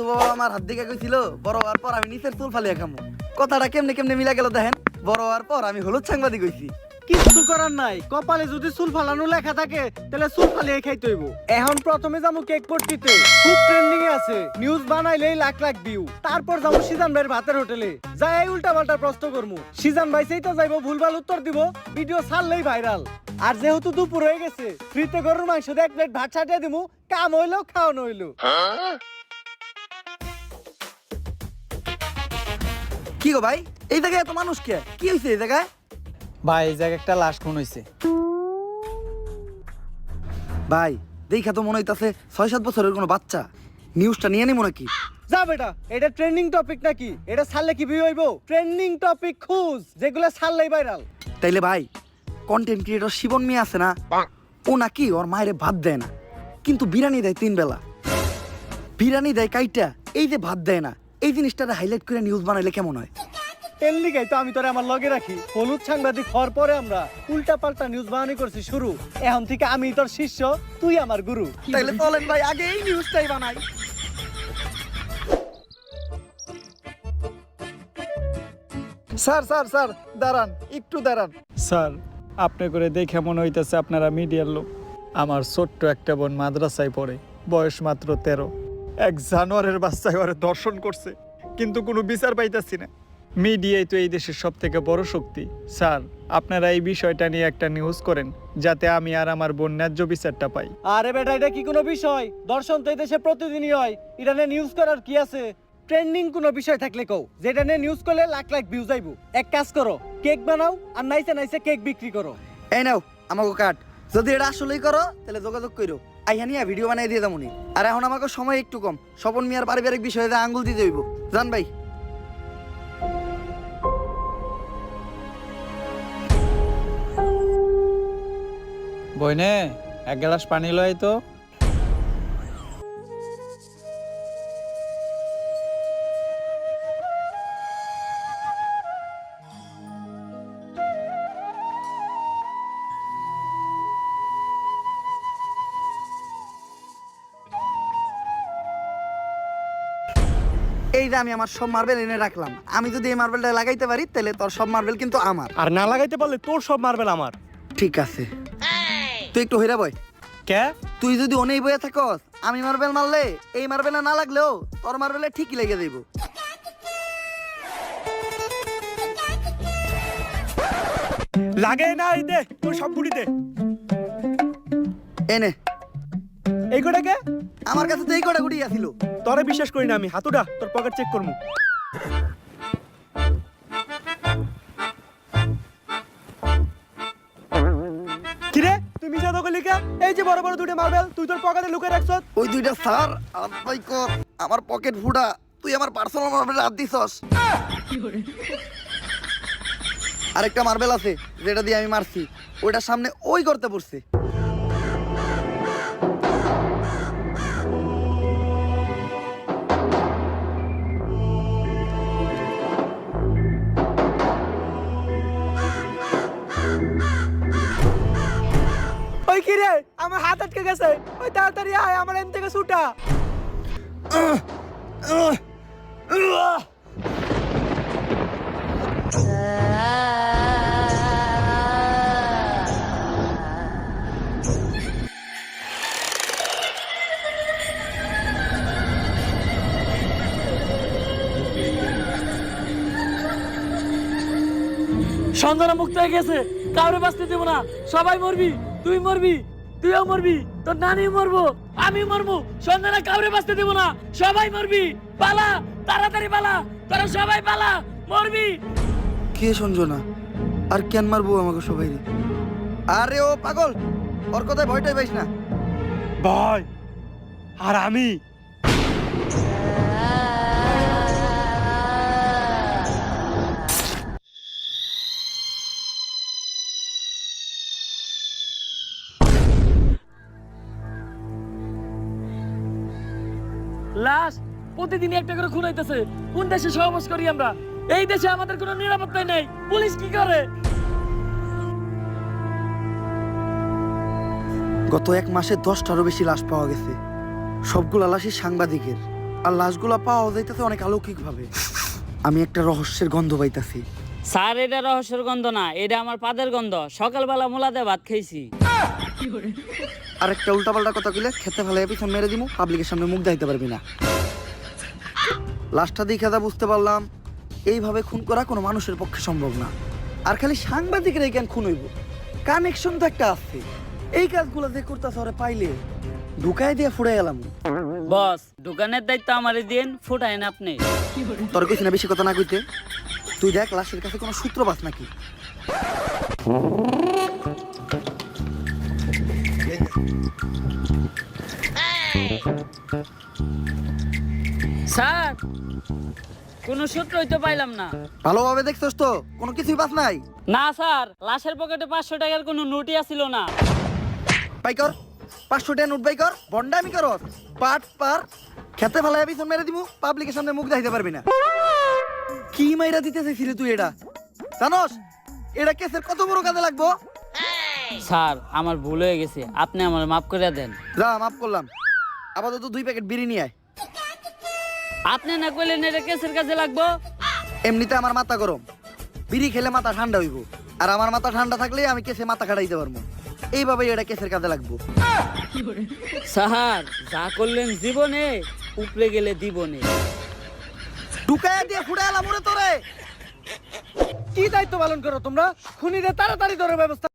বাবা আমার হাত দিকে কইছিল বড় হওয়ার পর আমি নিচের চুল ফালিয়ে খামু। কথাটা কেমনে কেমনে মিলা গেল দেখেন। বড় হওয়ার পর আমি হলুদ সাংবাদিক হইছি। কিছু করার নাই, কপালে যদি চুল ফালানো লেখা থাকে তাহলে চুল ফালিয়ে খাইতে হইব। এখন প্রথমে যাবো কেক পট্টিতে, খুব ট্রেন্ডিং এ আছে, নিউজ বানাইলেই লাখ লাখ ভিউ। তারপর যাবো সিজান ভাইয়ের ভাতের হোটেলে, যাই উল্টা পাল্টা প্রশ্ন করবো, সিজান ভাই সেইটা যাইবো ভুলভাল উত্তর দিব, ভিডিও ছাড়লেই ভাইরাল। আর যেহেতু দুপুর হয়ে গেছে, ফ্রিতে গরুর মাংস দিয়ে 1 প্লেট ভাত ছাটিয়ে দিমু, কাম হইলো খাওয়ানো হইলো। কি গো ভাই, এই জায়গায় এত মানুষ কে? কি হইছে এই জায়গায়? ভাই এই জায়গায় একটা লাশ খুন হইছে। ভাই দেখা তো মনে হইতাছে 6-7 বছরের কোনো বাচ্চা। নিউজটা নিয়ে নিমু নাকি? যা বেটা, এটা ট্রেন্ডিং টপিক নাকি? এটা ছাড়লে কি ভিউ হইব? ট্রেন্ডিং টপিক খুঁজ, যেগুলো ছাড়লেই ভাইরাল। তাইলে ভাই কন্টেন্ট ক্রিয়েটর শিবন মিয়া আছে না, ও নাকি ওর মায়ের ভাত দেয় না, কিন্তু বিরিয়ানি দেয় 3 বেলা। বিরিয়ানি দেয় কাইটা, এই যে ভাত দেয় না, এই জিনিসটা হাইলাইট করে নিউজ বানাইলে কেমন হয়? এর লিগাই তো আমি তোরে আমার লগে রাখি। হলুদ সাংবাদিক হওয়ার পরে আমরা উল্টা পাল্টা নিউজ বানানি করছি শুরু। এখন থেকে আমি তোর শিষ্য, তুই আমার গুরু। তাইলে চলেন ভাই আগে এই নিউজটাই বানাই। স্যার স্যার স্যার দাঁড়ান, একটু দাঁড়ান। স্যার আপনি করে দেখে মনে হইতেছে আপনারা মিডিয়ার লোক। আমার ছোট্ট একটা বোন মাদ্রাসায় পড়ে, বয়স মাত্র 13। এক জানোয়ারের বাচ্চায় ওরে দর্শন করছে, কিন্তু কোনো বিচার পাইতাছি না। মিডিয়াই তো এই দেশের সব থেকে বড় শক্তি। স্যার আপনারা এই বিষয়টা নিয়ে একটা নিউজ করেন, যাতে আমি আর আমার বোন ন্যায্য বিচারটা পাই। আরে বেটা, এটা কি কোনো বিষয়? দর্শন তো এই দেশে প্রতিদিনই হয়, এটা নিয়ে নিউজ করার কি আছে? ট্রেন্ডিং কোনো বিষয় থাকলে কও, যেটা নিয়ে নিউজ করলে লাখ লাখ ভিউজ আইবো। এক কাজ করো, কেক বানাও আর নাইসে নাইসে কেক বিক্রি করো। এই নাও আমাকে কাট, যদি এটা আসলেই করো তাহলে যোগাযোগ করো, আইয়া নিয়ে ভিডিও বানাই দিয়ে যাবনি। আর এখন আমাকে সময় একটু কম, স্বপন মিয়ার পারিবারিক বিষয়ে যা আঙ্গুল দিতে হইব। জান ভাই বইনে এক গ্লাস পানি লয় তো। এই যে আমি আমার সব মার্বেল এনে রাখলাম, আমি যদি এই মার্বেলটা লাগাইতে পারি তাহলে তোর সব মার্বেল কিন্তু আমার। আর না লাগাইতে পারলে তোর সব মার্বেল আমার। ঠিক আছে, তুই একটু হইরা বয়। কে? তুই যদি অনেই বইয়া থাকস, আমি মার্বেল মারলে এই মার্বেলে না লাগলেও তোর মার্বেলে ঠিকই লেগে যাইব। লাগে না, এই দে তোর সব গুড়ি দে। এনে এই গোটা কে? আমার কাছে তো এই কটা গুটি আছিল। তোরে বিশ্বাস করি না আমি, হাতুড়া তোর পকেট চেক করমু। কিরে তুই মিছা দখলি কে? এই যে বড় বড় দুটো মার্বেল তুই তোর পকেটে লুকিয়ে রাখছ। ওই দুইটা স্যার আদাই কর, আমার পকেট ফুটা, তুই আমার পার্সোনাল মার্বেল হাত দিছস। আরেকটা মার্বেল আছে যেটা দিয়ে আমি মারছি, ওইটার সামনে ওই করতে পড়ছে। ওই কিরে আমার হাত আটকে গেছে, ওই তাড়াতাড়ি আয়, আমার এন থেকে ছুটা। সন্ধানা মুক্ত হয়ে গেছে, কাউরে বাঁচতে দেবো না, সবাই মরবি, তুই মরবি, তুইও মরবি, তোর নানি মরবো, আমি মরবো, সন্ধানা কাউরে বাঁচতে দেবো না, সবাই মরবি, পালা, তাড়াতাড়ি পালা, তোরা সবাই পালা, মরবি। কে সঞ্জনা আর কেন মারবো আমাকে সবাই? আরে ও পাগল, ওর কথায় ভয়টাই পাইস না। ভাই আর আমি লাশ প্রতিদিনই একটা করে খুন হইতেছে। কোন দেশে সহবাস করি আমরা? এই দেশে আমাদের কোনো নিরাপত্তাই নেই, পুলিশ কি করে? গত 1 মাসে 10টারও বেশি লাশ পাওয়া গেছে, সবগুলা লাশই সাংবাদিকের। আর লাশগুলা পাওয়া যাইতেছে অনেক অলৌকিক ভাবে। আমি একটা রহস্যের গন্ধ পাইতাছি। স্যার এটা রহস্যের গন্ধ না, এটা আমার পাদের গন্ধ। সকালবেলা মোলাতে ভাত খাইছি। আর একটা উল্টাপাল্টা কথা কইলে খেতে ফেলে পিছন মেরে দিমু, পাবলিকের সামনে মুখ দেখাইতে পারবি না। লাশটা দেখে যা বুঝতে পারলাম, এইভাবে খুন করা কোনো মানুষের পক্ষে সম্ভব না। আর খালি সাংবাদিকের এই জ্ঞান খুন হইব, কানেকশন তো একটা আছে। এই কাজগুলো যে করতেছে ওরে পাইলে ঢুকাই দিয়ে ফুড়ে গেলাম। বস, দোকানের দায়িত্ব আমারে দিন, ফুটাইন আপনি। তোর কইছি না বেশি কথা না কইতে। তুই দেখ লাশের কাছে কোনো সূত্র পাস নাকি। স্যার, কোনো সূত্রই তো পাইলাম না। ভালোভাবে দেখছস তো? কোনো কিছুই পাস নাই? না স্যার, লাশের পকেটে 500 টাকার কোনো নোটই আসিল না। পাই কর 500 টাকা নোট বাই কর, বন্ডামি করস। পাট পার খেতে ফেলায় পিছন মেরে দিমু, পাবলিকের সামনে মুখ দেখাইতে পারবি না। কি মাইরা দিতে চাইছিলি তুই এটা? জানোস এটা কেসের কত বড় কাজে লাগবো? স্যার, আমার ভুল হয়ে গেছে, আপনি আমার মাফ করে দেন। যা, মাফ করলাম। আপাতত 2 প্যাকেট বিড়ি নিয়ে আয়। আপনি না কইলেন এটা কেসের কাজে লাগবো। এমনিতে আমার মাথা গরম, বিড়ি খেলে মাথা ঠান্ডা হইব। আর আমার মাথা ঠান্ডা থাকলে আমি কেসে মাথা খাটাইতে পারবো। এইভাবেই এটা কেসের কাজে লাগবো। স্যার, যা করলেন জীবনে, উপরে গেলে দিবনে। ঢুকাইয়া দিয়ে ফুড়ে এলাম ওরে তোরে। কি দায়িত্ব পালন করো তোমরা? খুনিদের তাড়াতাড়ি ধরে ব্যবস্থা